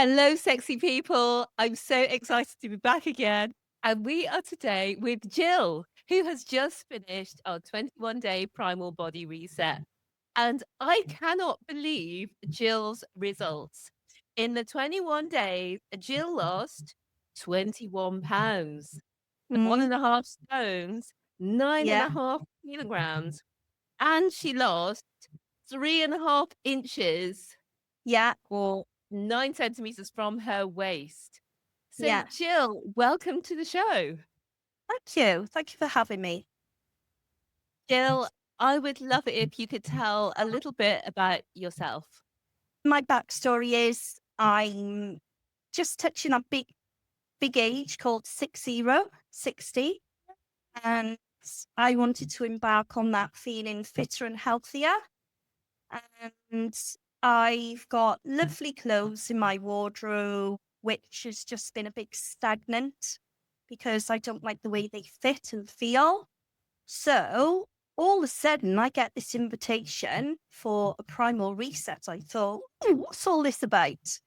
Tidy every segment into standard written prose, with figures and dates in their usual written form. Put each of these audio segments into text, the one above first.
Hello, sexy people. I'm so excited to be back again. And we are today with Jill, who has just finished our 21-day primal body reset. And I cannot believe Jill's results. In the 21 days, Jill lost 21 pounds, one Mm, and a half stones, nine and yeah, a half kilograms, and she lost 3.5 inches yeah, or 9 centimeters from her waist. So, yeah. Jill, welcome to the show. Thank you. Thank you for having me. Jill, I would love it if you could tell a little bit about yourself. My backstory is I'm just touching a big age called 60, and I wanted to embark on that feeling fitter and healthier. And I've got lovely clothes in my wardrobe, which has just been a bit stagnant because I don't like the way they fit and feel. So all of a sudden, I get this invitation for a primal reset. I thought, "Ooh, what's all this about?"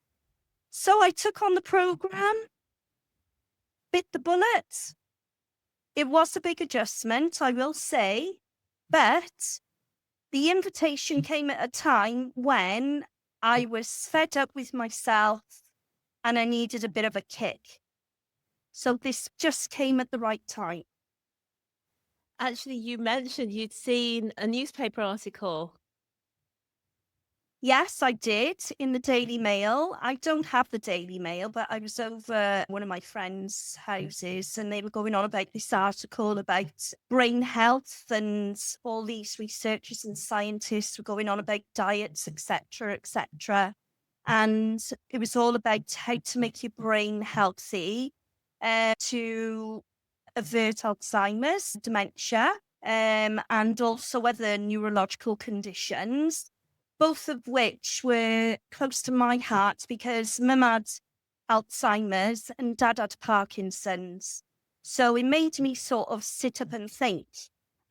So I took on the program, bit the bullet. It was a big adjustment, I will say, but the invitation came at a time when I was fed up with myself and I needed a bit of a kick. So this just came at the right time. Actually, you mentioned you'd seen a newspaper article. Yes, I did in the Daily Mail. I don't have the Daily Mail, but I was over at one of my friends' houses and they were going on about this article about brain health, and all these researchers and scientists were going on about diets, etc., etc. And it was all about how to make your brain healthy, to avert Alzheimer's, dementia, and also other neurological conditions, both of which were close to my heart because mum had Alzheimer's and dad had Parkinson's. So it made me sort of sit up and think.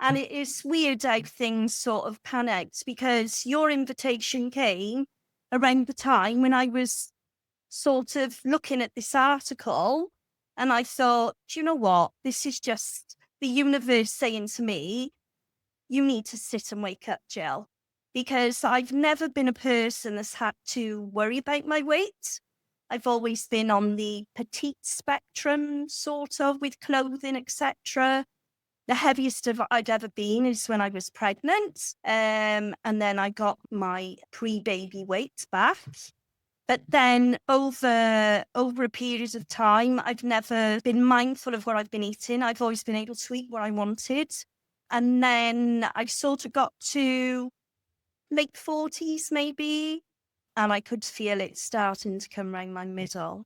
And it is weird how things sort of pan out because your invitation came around the time when I was sort of looking at this article and I thought, do you know what? This is just the universe saying to me, you need to sit and wake up, Jill. Because I've never been a person that's had to worry about my weight. I've always been on the petite spectrum, sort of, with clothing, etc. The heaviest I'd ever been is when I was pregnant. And then I got my pre-baby weight back. But then over a period of time, I've never been mindful of what I've been eating. I've always been able to eat what I wanted. And then I sort of got to late 40s maybe, and I could feel it starting to come around my middle.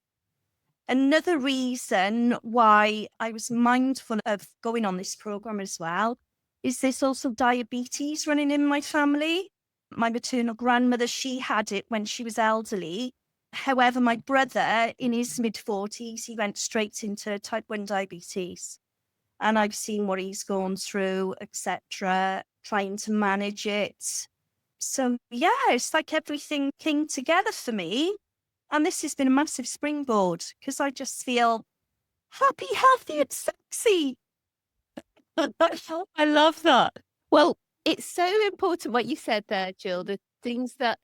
Another reason why I was mindful of going on this program as well is there's also diabetes running in my family. My maternal grandmother, she had it when she was elderly. However, my brother in his mid 40s, he went straight into type 1 diabetes. And I've seen what he's gone through, etc., trying to manage it. So, yeah, it's like everything came together for me. And this has been a massive springboard because I just feel happy, healthy, and sexy. I love that. Well, it's so important what you said there, Jill. The things that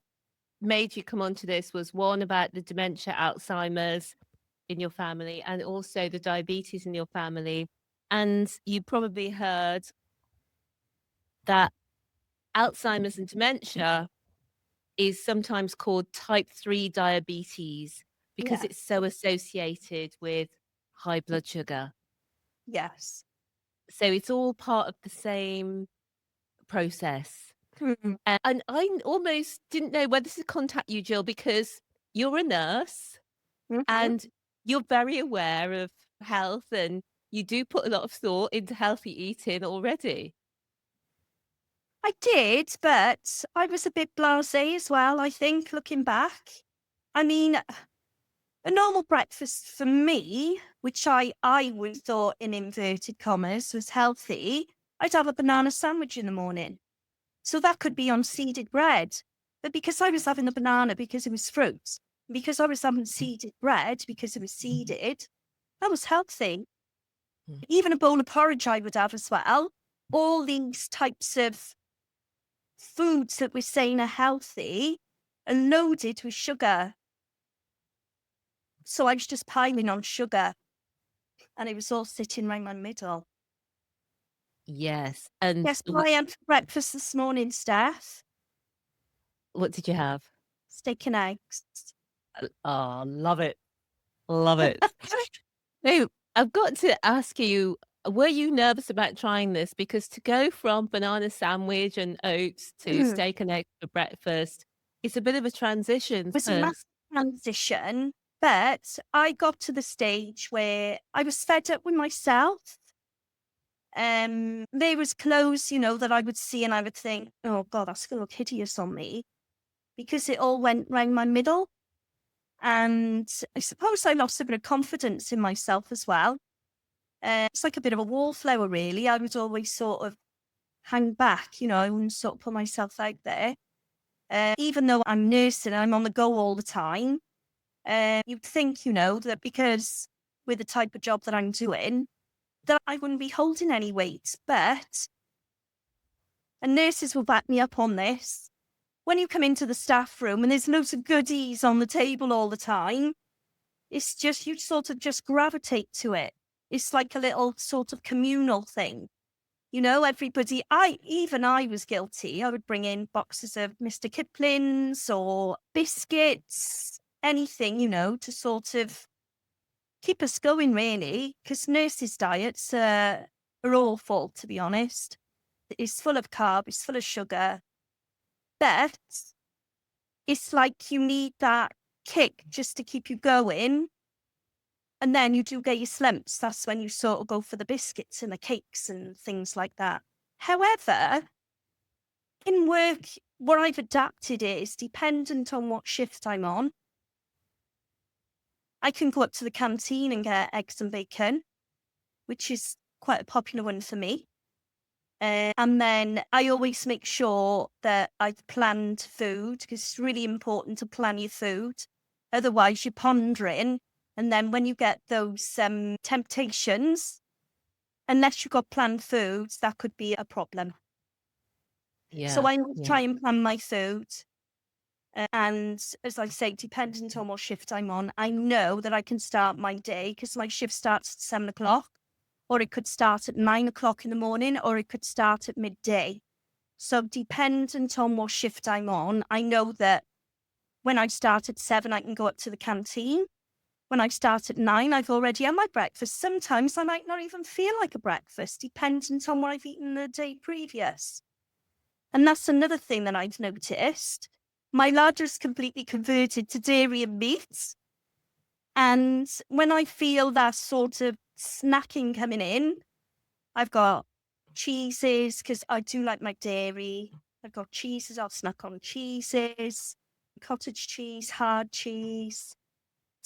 made you come onto this was one about the dementia, Alzheimer's in your family, and also the diabetes in your family. And you probably heard that Alzheimer's and dementia is sometimes called type 3 diabetes because Yeah, it's so associated with high blood sugar. yes. So it's all part of the same process. Mhm. And I almost didn't know whether to contact you, Jill, because you're a nurse Mhm. and you're very aware of health and you do put a lot of thought into healthy eating already. I did, but I was a bit blasé as well, I think, looking back. I mean, a normal breakfast for me, which I would thought in inverted commas was healthy, I'd have a banana sandwich in the morning. So that could be on seeded bread. But because I was having the banana because it was fruit, because I was having seeded bread because it was seeded. That was healthy. Mm. Even a bowl of porridge I would have as well. All these types of foods that we're saying are healthy are loaded with sugar. So I was just piling on sugar and it was all sitting right in my middle. Yes. And Guess what I had for breakfast this morning, Steph? what did you have? Steak and eggs. Oh, love it. Love it. Now, I've got to ask you, were you nervous about trying this? Because to go from banana sandwich and oats to It steak and eggs for breakfast, it's a bit of a transition was a for massive transition, but I got to the stage where I was fed up with myself. There was clothes, that I would see and I would think, oh God, that's going to look hideous on me because it all went round my middle. And I suppose I lost a bit of confidence in myself as well. It's like a bit of a wallflower, really. I would always sort of hang back, I wouldn't sort of put myself out there. Even though I'm nursing, I'm on the go all the time. You'd think, that because with the type of job that I'm doing, that I wouldn't be holding any weight. But, and nurses will back me up on this, when you come into the staff room and there's loads of goodies on the table all the time, it's just, you sort of just gravitate to it. It's like a little sort of communal thing. Everybody, even I was guilty. I would bring in boxes of Mr. Kipling's or biscuits, anything, to sort of keep us going, really, because nurses' diets are awful, to be honest. It's full of carb, it's full of sugar, but it's like you need that kick just to keep you going. And then you do get your slumps. That's when you sort of go for the biscuits and the cakes and things like that. However, in work, what I've adapted is dependent on what shift I'm on. I can go up to the canteen and get eggs and bacon, which is quite a popular one for me. And then I always make sure that I've planned food because it's really important to plan your food. Otherwise, you're pondering. And then when you get those temptations, unless you've got planned foods, that could be a problem. So yeah, I always yeah, try and plan my food. And as I say, dependent on what shift I'm on, I know that I can start my day because my shift starts at 7 o'clock, or it could start at 9 o'clock in the morning, or it could start at midday. So dependent on what shift I'm on, I know that when I start at 7, I can go up to the canteen. When I start at 9, I've already had my breakfast. Sometimes I might not even feel like a breakfast, dependent on what I've eaten the day previous. And that's another thing that I've noticed. My larder's completely converted to dairy and meat. And when I feel that sort of snacking coming in, I've got cheeses because I do like my dairy. I've got cheeses, I'll snack on cheeses, cottage cheese, hard cheese.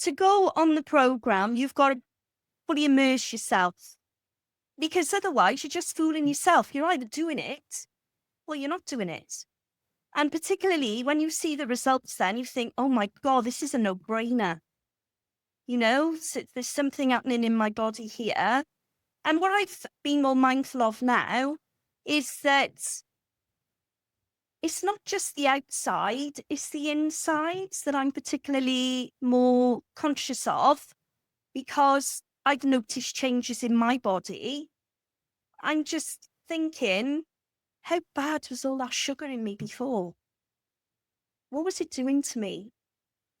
To go on the program, you've got to fully immerse yourself because otherwise you're just fooling yourself. You're either doing it or you're not doing it. And particularly when you see the results, then you think, oh my God, this is a no brainer. So there's something happening in my body here. And what I've been more mindful of now is that it's not just the outside, it's the insides that I'm particularly more conscious of because I've noticed changes in my body. I'm just thinking, how bad was all that sugar in me before? What was it doing to me?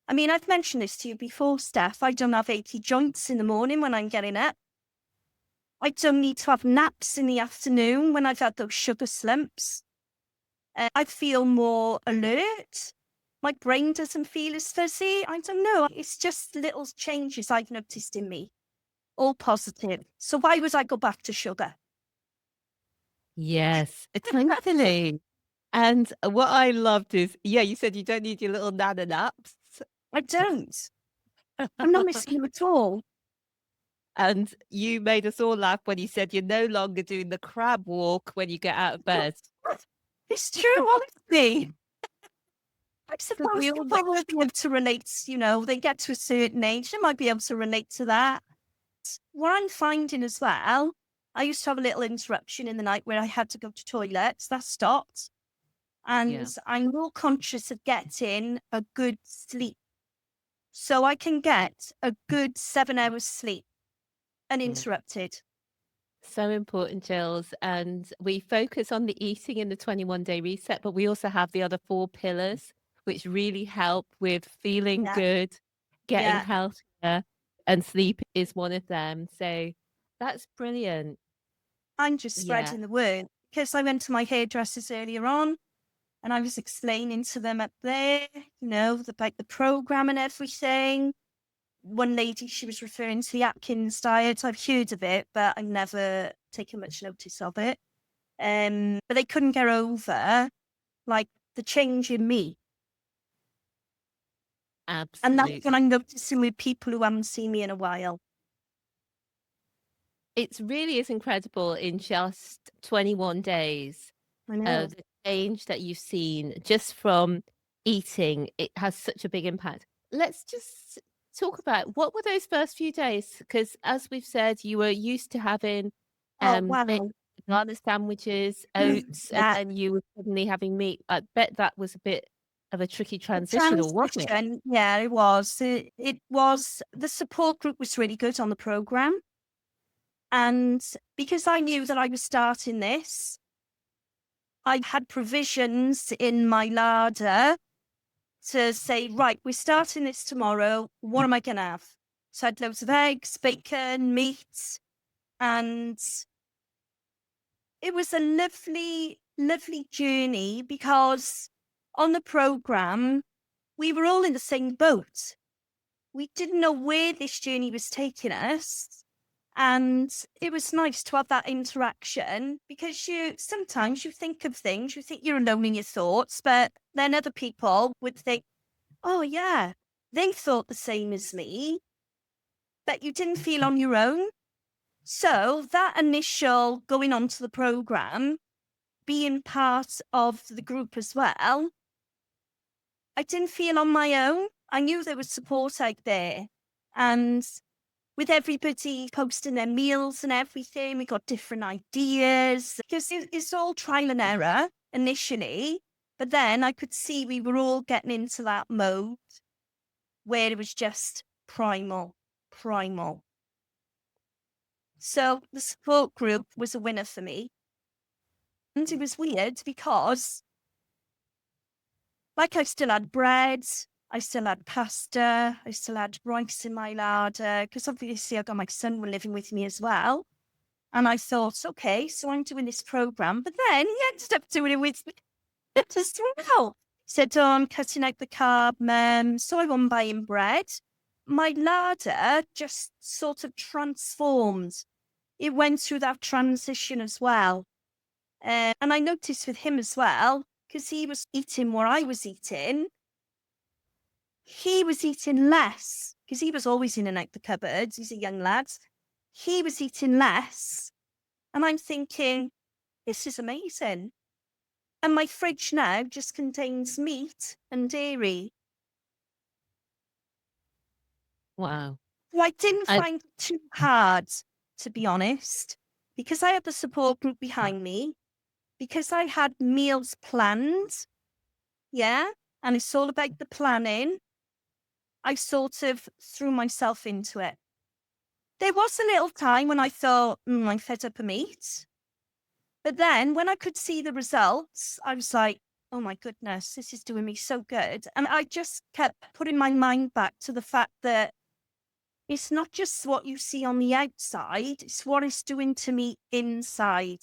I mean, I've mentioned this to you before, Steph. I don't have achy joints in the morning when I'm getting up. I don't need to have naps in the afternoon when I've had those sugar slumps. I feel more alert. My brain doesn't feel as fuzzy. I don't know. It's just little changes I've noticed in me, all positive. So why would I go back to sugar? yes, totally. And what I loved is, yeah, you said you don't need your little nana naps. I don't. I'm not missing them at all. And you made us all laugh when you said you're no longer doing the crab walk when you get out of bed. It's true, honestly. I Because suppose we all people will be able to relate, they get to a certain age, they might be able to relate to that. What I'm finding as well, I used to have a little interruption in the night where I had to go to toilets. That stopped. yeah. And I'm more conscious of getting a good sleep. So I can get a good 7 hours sleep Mm. uninterrupted. So important, Jills. And we focus on the eating in the 21-day reset, but we also have the other four pillars, which really help with feeling Yeah. good, getting Yeah. healthier, and sleep is one of them. So that's brilliant. I'm just Yeah. spreading the word because I went to my hairdressers earlier on and I was explaining to them up there, about the program and everything. One lady, she was referring to the Atkins diet. I've heard of it, but I've never taken much notice of it. But they couldn't get over like the change in me. And that's what Absolutely. I'm noticing with people who haven't seen me in a while. It's really is incredible in just 21 days. I know. The change that you've seen just from eating, it has such a big impact. Let's just talk about what were those first few days? Because as we've said, you were used to having Oh, baked wow. banana sandwiches, oats, and That then you were suddenly having meat. I bet that was a bit of a tricky the transition, or wasn't it? transition, yeah, it was. It was, the support group was really good on the program. And because I knew that I was starting this, I had provisions in my larder to say, right, we're starting this tomorrow. What am I going to have? So I had loads of eggs, bacon, meat, and it was a lovely, lovely journey because on the program, we were all in the same boat. We didn't know where this journey was taking us. And it was nice to have that interaction because sometimes you think of things, you think you're alone in your thoughts, but then other people would think, oh, yeah, they thought the same as me, but you didn't feel on your own. So that initial going on to the program, being part of the group as well, I didn't feel on my own. I knew there was support out there. And with everybody posting their meals and everything, we got different ideas because it's all trial and error initially. But then I could see we were all getting into that mode where it was just primal, primal. So the support group was a winner for me. And it was weird because, like, I still had bread, I still had pasta, I still had rice in my larder because obviously I got my son living with me as well. And I thought, okay, so I'm doing this program. But then he ended up doing it with me as well. He said, oh, I'm cutting out the carb, so I wasn't buying bread. My larder just sort of transformed. It went through that transition as well. And I noticed with him as well, because he was eating what I was eating, he was eating less because he was always in and out the cupboards. He's a young lad. He was eating less. And I'm thinking, this is amazing. And my fridge now just contains meat and dairy. Wow. So I didn't I find it too hard, to be honest, because I had the support group behind me, because I had meals planned. Yeah. And it's all about the planning. I sort of threw myself into it. There was a little time when I thought, I'm fed up of meat. But then when I could see the results, I was like, oh my goodness, this is doing me so good. And I just kept putting my mind back to the fact that it's not just what you see on the outside, it's what it's doing to me inside.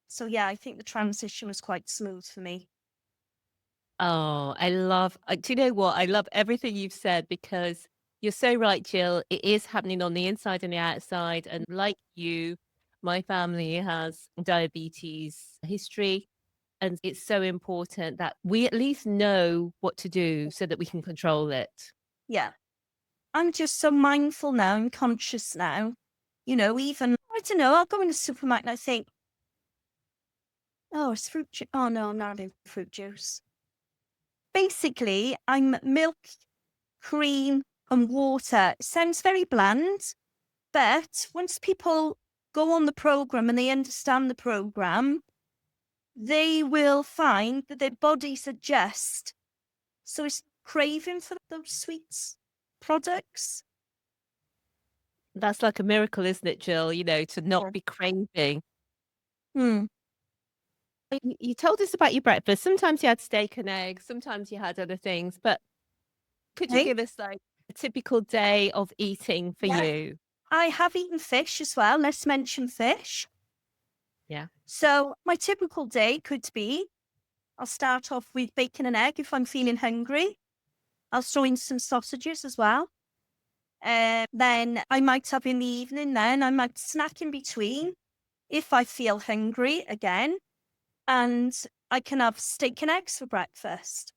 So yeah, I think the transition was quite smooth for me. Oh, I love do you know what? I love everything you've said because you're so right, Jill. It is happening on the inside and the outside. And like you, my family has diabetes history. And it's so important that we at least know what to do so that we can control it. Yeah. I'm just so mindful now and conscious now. Even, I don't know, I'll go in the supermarket and I think, oh, it's fruit juice. Oh, no, I'm not having fruit juice. Basically, I'm milk, cream, and water. It sounds very bland, but once people go on the program and they understand the program, they will find that their bodies adjust. So it's craving for those sweets products. That's like a miracle, isn't it, Jill? To not Yeah. be craving. Hmm. You told us about your breakfast. Sometimes you had steak and eggs, sometimes you had other things, but could you Okay. give us like a typical day of eating for Yeah. you? I have eaten fish as well. Let's mention fish. Yeah. So my typical day could be I'll start off with bacon and egg if I'm feeling hungry. I'll throw in some sausages as well. Then I might have in the evening, then I might snack in between if I feel hungry again. And I can have steak and eggs for breakfast.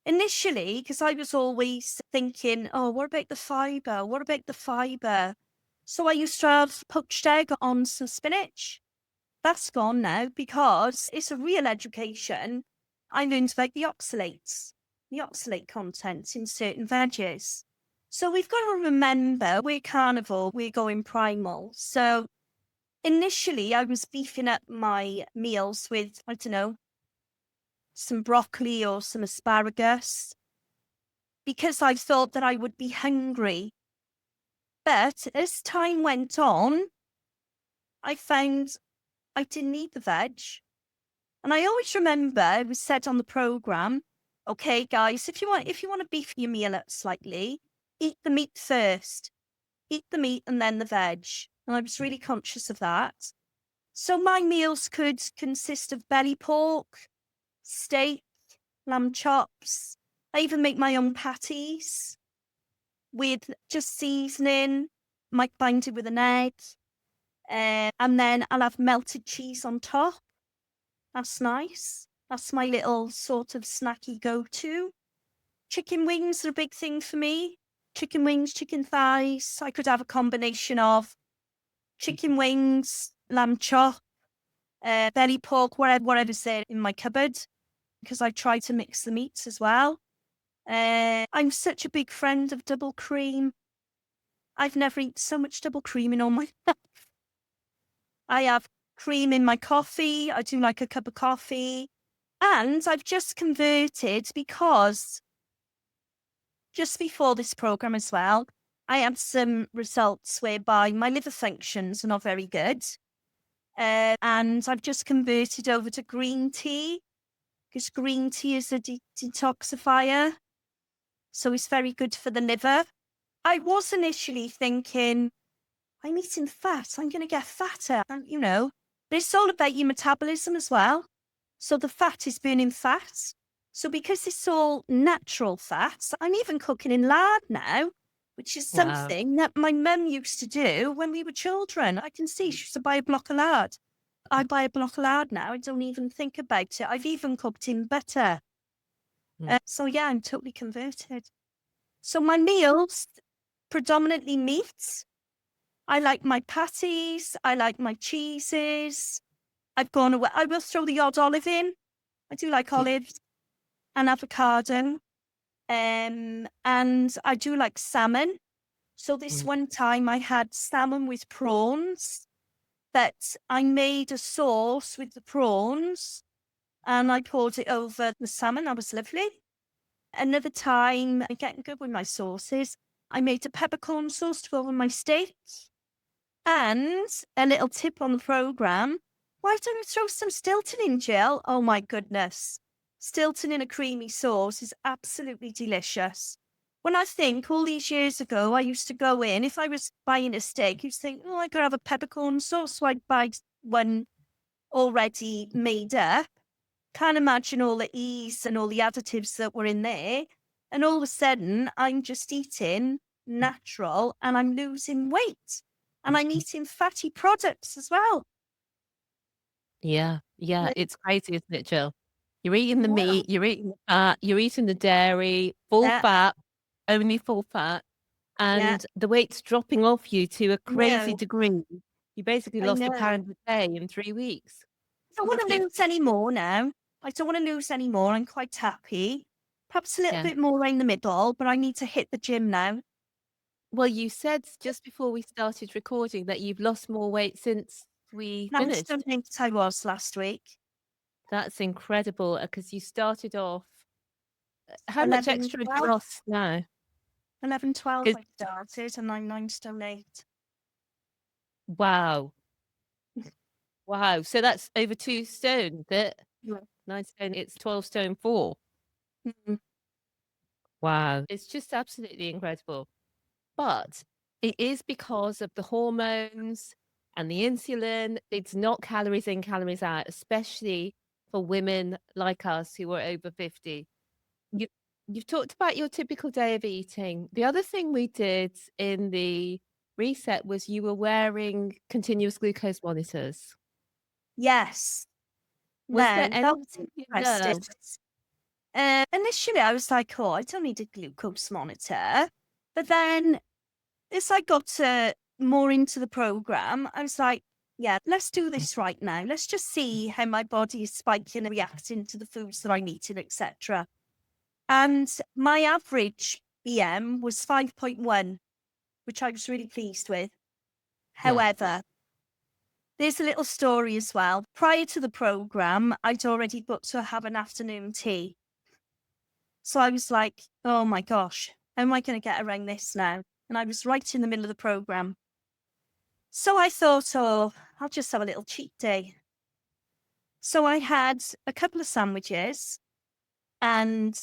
Initially, because I was always thinking, oh, what about the fibre? What about the fibre? So I used to have poached egg on some spinach. That's gone now because it's a real education. I learned about the oxalate content in certain veggies. So we've got to remember we're carnivore, we're going primal. So initially I was beefing up my meals with, I don't know, some broccoli or some asparagus because I thought that I would be hungry. But as time went on, I found I didn't need the veg. And I always remember it was said on the program, okay, guys, if you want to beef your meal up slightly, eat the meat first. Eat the meat and then the veg. And I was really conscious of that. So my meals could consist of belly pork, steak, lamb chops. I even make my own patties with just seasoning, might bind it with an egg. And then I'll have melted cheese on top. That's nice. That's my little sort of snacky go-to. Chicken wings are a big thing for me. Chicken wings, chicken thighs. I could have a combination of chicken wings, lamb chop, belly pork, whatever's there in my cupboard, because I try to mix the meats as well. I'm such a big friend of double cream. I've never eaten so much double cream in all my life. I have cream in my coffee. I do like a cup of coffee. And I've just converted because just before this program as well, I had some results whereby my liver functions are not very good. And I've just converted over to green tea because green tea is a detoxifier. So it's very good for the liver. I was initially thinking, I'm eating fat, I'm going to get fatter. And, but it's all about your metabolism as well. So the fat is burning fat. So because it's all natural fats, I'm even cooking in lard now, which is Wow. something that my mum used to do when we were children. I can see she used to buy a block of lard. I buy a block of lard now. I don't even think about it. I've even cooked in butter. Mm. So yeah, I'm totally converted. So my meals, predominantly meat. I like my patties. I like my cheeses. I've gone away. I will throw the odd olive in. I do like Yeah. olives and avocado. And I do like salmon. So this Mm. one time I had salmon with prawns that I made a sauce with the prawns and I poured it over the salmon. That was lovely. Another time, I'm getting good with my sauces. I made a peppercorn sauce to go over my steak. And a little tip on the program, why don't you throw some Stilton in, Jill? Oh my goodness. Stilton in a creamy sauce is absolutely delicious. When I think all these years ago, I used to go in, if I was buying a steak, I used to think, oh, I could have a peppercorn sauce. So I'd buy one already made up. Can't imagine all the ease and all the additives that were in there. And all of a sudden, I'm just eating natural and I'm losing weight. And I'm eating fatty products as well. Yeah. Yeah. Like, It's crazy, isn't it, Jill? You're eating the wow. meat, you're eating the fat, you're eating the dairy, full Yeah, fat, only full fat, yeah. and the weight's dropping off you to a crazy No, degree. You basically I lost a know. pound a day in 3 weeks. I don't want to lose any more now. I don't want to lose any more. I'm quite happy. Perhaps a little Yeah. bit more in the middle, but I need to hit the gym now. Well, you said just before we started recording that you've lost more weight since we 9 stone finished. 8 I was last week. That's incredible because you started off how much 11, extra have you 12. lost now? 11, 12 'Cause I started, and I'm 9 stone 8. wow. Wow. So that's over 2 stone, that Yeah. 9 stone, it's 12 stone 4. Mhm. Wow. It's just absolutely incredible. But it is because of the hormones and the insulin. It's not calories in, calories out, especially for women like us who are over 50. You, you've talked about your typical day of eating. The other thing we did in the reset was you were wearing continuous glucose monitors. Yes. Was there No, that was anything you interesting. learned? Initially, I was like, "Oh, I don't need a glucose monitor." But then as I got more into the program, I was like, "Yeah, let's do this right now. Let's just see how my body is spiking and reacting to the foods that I'm eating, etc." And my average BM was 5.1, which I was really pleased with. Yeah. However, there's a little story as well. Prior to the program, I'd already booked to have an afternoon tea. So I was like, oh my gosh, how am I going to get around this now? And I was right in the middle of the program. So I thought, oh, I'll just have a little cheat day. So I had a couple of sandwiches and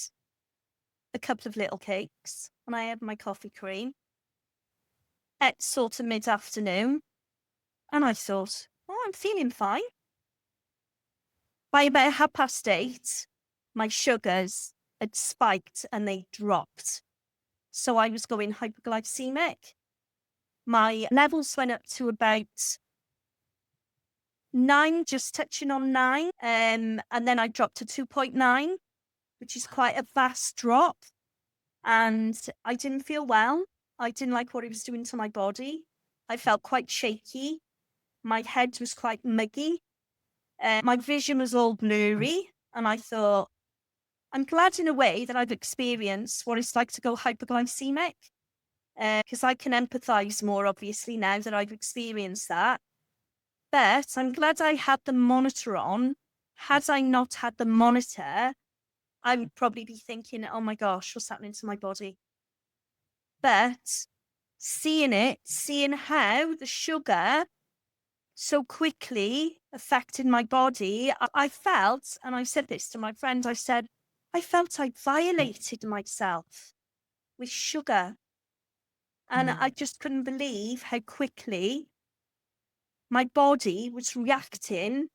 a couple of little cakes, and I had my coffee cream at sort of mid afternoon. And I thought, oh, I'm feeling fine. By about 8:30, my sugars had spiked and they dropped. So I was going hypoglycemic. My levels went up to about 9, just touching on 9. And then I dropped to 2.9, which is quite a vast drop. And I didn't feel well. I didn't like what it was doing to my body. I felt quite shaky. My head was quite muggy. My vision was all blurry. And I thought, I'm glad in a way that I've experienced what it's like to go hypoglycemic, because I can empathize more, obviously, now that I've experienced that. But I'm glad I had the monitor on. Had I not had the monitor, I would probably be thinking, oh my gosh, what's happening to my body? But seeing it, seeing how the sugar so quickly affected my body, I felt, and I said this to my friend, I said, I felt I violated myself with sugar. And I Mm. just couldn't believe how quickly my body was reacting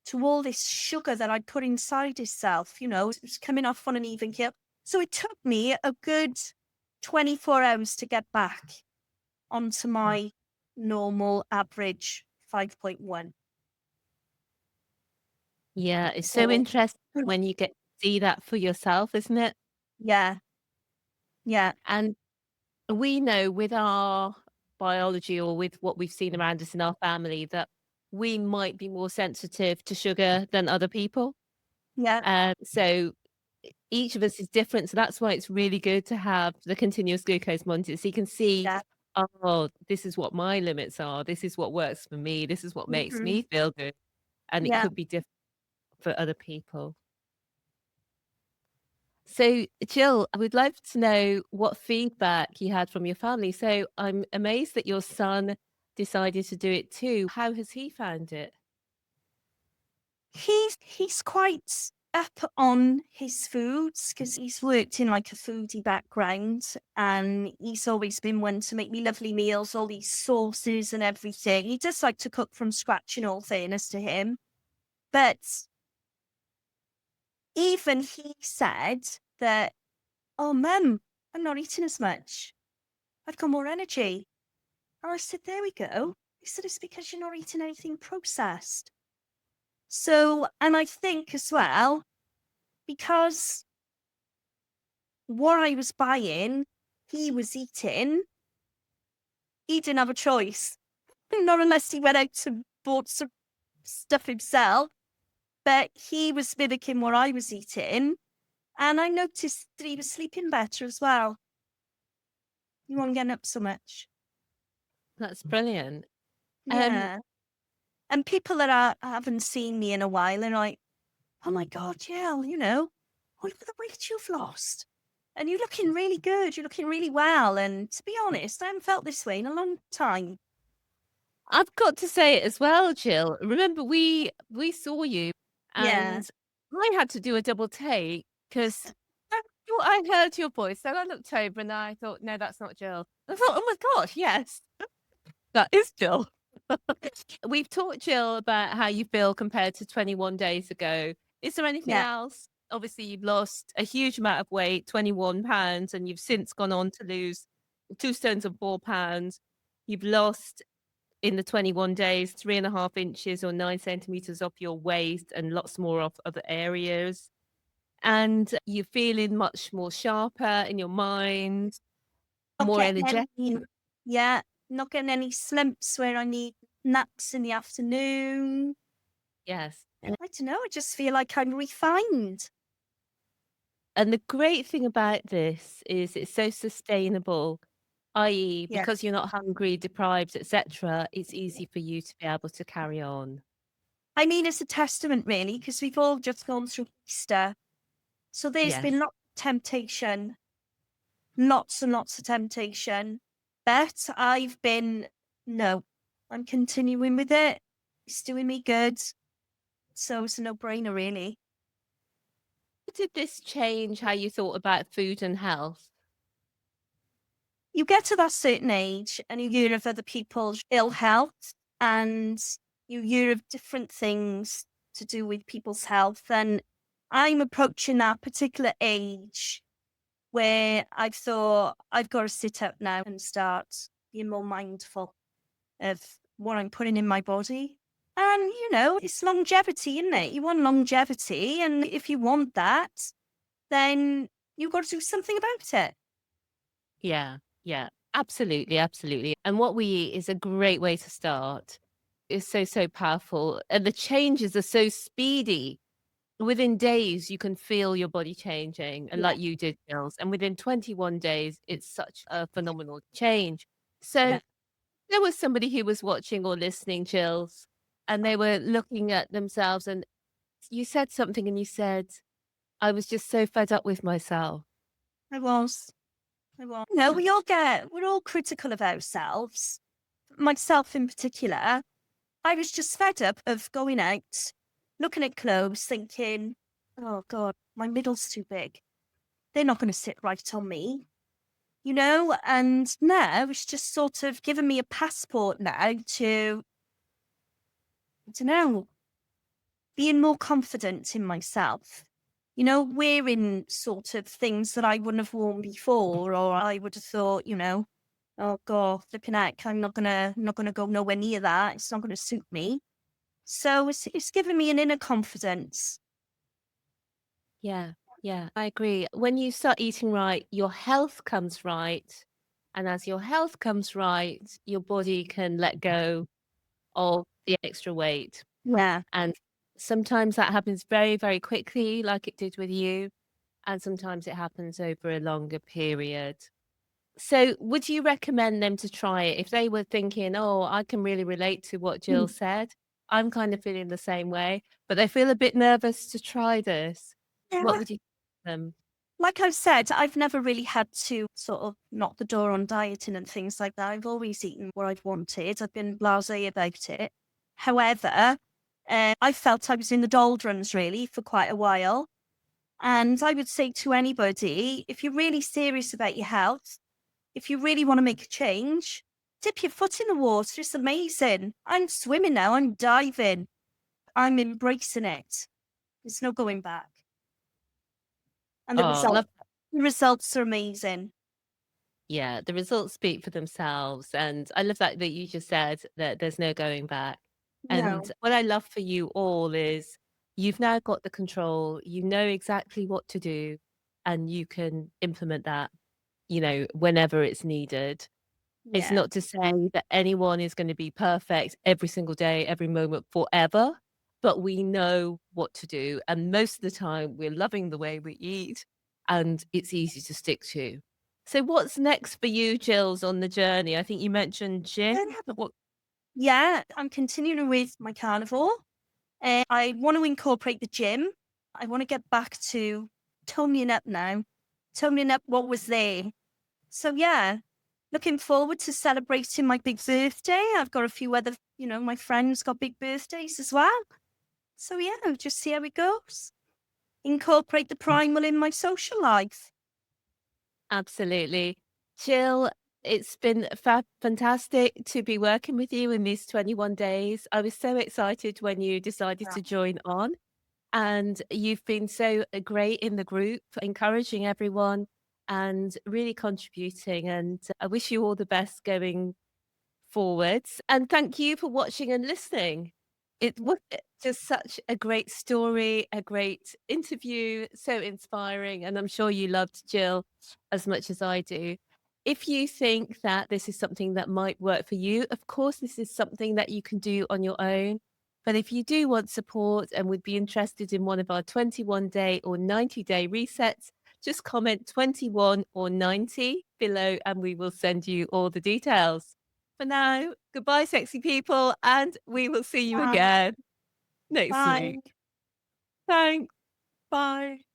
to all this sugar that I put inside itself. It was coming off on an even keel. So it took me a good 24 hours to get back onto my normal average 5.1. Yeah, it's so So, interesting when you get to see that for yourself, isn't it? yeah, yeah, And we know with our biology or with what we've seen around us in our family that we might be more sensitive to sugar than other people. yeah, So each of us is different. So that's why it's really good to have the continuous glucose monitor. So you can see, yeah. oh, this is what my limits are. This is what works for me. This is what makes Mhm. me feel good. And it Yeah. could be different for other people. So, Jill, I would love to know what feedback you had from your family. So, I'm amazed that your son decided to do it too. How has he found it? He's quite up on his foods because he's worked in like a foodie background, and he's always been one to make me lovely meals, all these sauces and everything. He does like to cook from scratch, in all fairness to him. But even he said that, oh, mum, I'm not eating as much. I've got more energy. And I said, there we go. He said, it's because you're not eating anything processed. So, and I think as well, because what I was buying, he was eating, he didn't have a choice. Not unless he went out and bought some stuff himself. But he was mimicking what I was eating. And I noticed that he was sleeping better as well. He wasn't getting up so much. That's brilliant. Um, Yeah. And people that haven't seen me in a while are like, oh my God, Jill, oh, look at the weight you've lost. And you're looking really good. You're looking really well. And to be honest, I haven't felt this way in a long time. I've got to say it as well, Jill. Remember, we saw you, Yeah. and I had to do a double take because I heard your voice. Then I looked over and I thought, no, that's not Jill. I thought, oh my gosh, yes, that is Jill. We've talked, Jill, about how you feel compared to 21 days ago. Is there anything Yeah. else? Obviously, you've lost a huge amount of weight, 21 pounds, and you've since gone on to lose 2 stones and 4 pounds. You've lost in the 21 days 3.5 inches or 9 centimeters off your waist and lots more off other areas. And you're feeling much more sharper in your mind, Not more getting energetic. any, yeah. Not getting any slumps where I need naps in the afternoon. Yes. I don't know. I just feel like I'm refined. And the great thing about this is it's so sustainable, i.e., Yeah. because you're not hungry, deprived, etc., it's easy for you to be able to carry on. I mean, it's a testament, really, because we've all just gone through Easter. So there's been Yes. lots of temptation, lots and lots of temptation. But no, I'm continuing with it. It's doing me good. So it's a no brainer, really. Did this change how you thought about food and health? You get to that certain age and you hear of other people's ill health and you hear of different things to do with people's health. And I'm approaching that particular age where I've thought I've got to sit up now and start being more mindful of what I'm putting in my body. And, it's longevity, isn't it? You want longevity. And if you want that, then you've got to do something about it. Yeah, yeah, absolutely, absolutely. And what we eat is a great way to start. It's so, so powerful. And the changes are so speedy. Within days, you can feel your body changing, and Yeah. like you did, Nils. And within 21 days, it's such a phenomenal change. So Yeah. there was somebody who was watching or listening, Jills, and they were looking at themselves. And you said something, and you said, I was just so fed up with myself. I was. We're all critical of ourselves. Myself in particular, I was just fed up of going out, looking at clothes, thinking, oh God, my middle's too big. They're not going to sit right on me, And now it's just sort of given me a passport now to, I don't know, being more confident in myself. Wearing sort of things that I wouldn't have worn before, or I would have thought, oh God, flipping heck, I'm not gonna go nowhere near that. It's not gonna suit me. So it's given me an inner confidence. Yeah, yeah, I agree. When you start eating right, your health comes right. And as your health comes right, your body can let go of the extra weight. Yeah. And sometimes that happens very, very quickly, like it did with you. And sometimes it happens over a longer period. So, would you recommend them to try it if they were thinking, oh, I can really relate to what Jill Mm. said? I'm kind of feeling the same way, but they feel a bit nervous to try this. What Yeah. would you tell them? Like I said, I've never really had to sort of knock the door on dieting and things like that. I've always eaten what I've wanted. I've been blasé about it. However, I felt I was in the doldrums really for quite a while. And I would say to anybody, if you're really serious about your health, if you really want to make a change, dip your foot in the water. It's amazing. I'm swimming now. I'm diving. I'm embracing it. There's no going back. And the Oh, love. results are amazing. Yeah, the results speak for themselves. And I love that you just said that there's no going back. And No. what I love for you all is you've now got the control, you know exactly what to do, and you can implement that, whenever it's needed. It's Yeah. not to say that anyone is going to be perfect every single day, every moment, forever. but we know what to do. And most of the time, we're loving the way we eat and it's easy to stick to. So, what's next for you, Jills, on the journey? I think you mentioned gym. Yeah, But what? yeah, I'm continuing with my carnivore. I want to incorporate the gym. I want to get back to toning up now, toning up what was there. So yeah, looking forward to celebrating my big birthday. I've got a few other, my friends got big birthdays as well. So yeah, we'll just see how it goes. Incorporate the primal in my social life. Absolutely. Jill, it's been fantastic to be working with you in these 21 days. I was so excited when you decided Yeah. to join on, and you've been so great in the group, encouraging everyone and really contributing. And I wish you all the best going forwards. And thank you for watching and listening. It was just such a great story, a great interview, so inspiring. And I'm sure you loved Jill as much as I do. If you think that this is something that might work for you, of course, this is something that you can do on your own. But if you do want support and would be interested in one of our 21-day or 90-day resets, just comment 21 or 90 below and we will send you all the details. For now, goodbye, sexy people, and we will see you Bye. again next week. Bye. Thanks. Bye.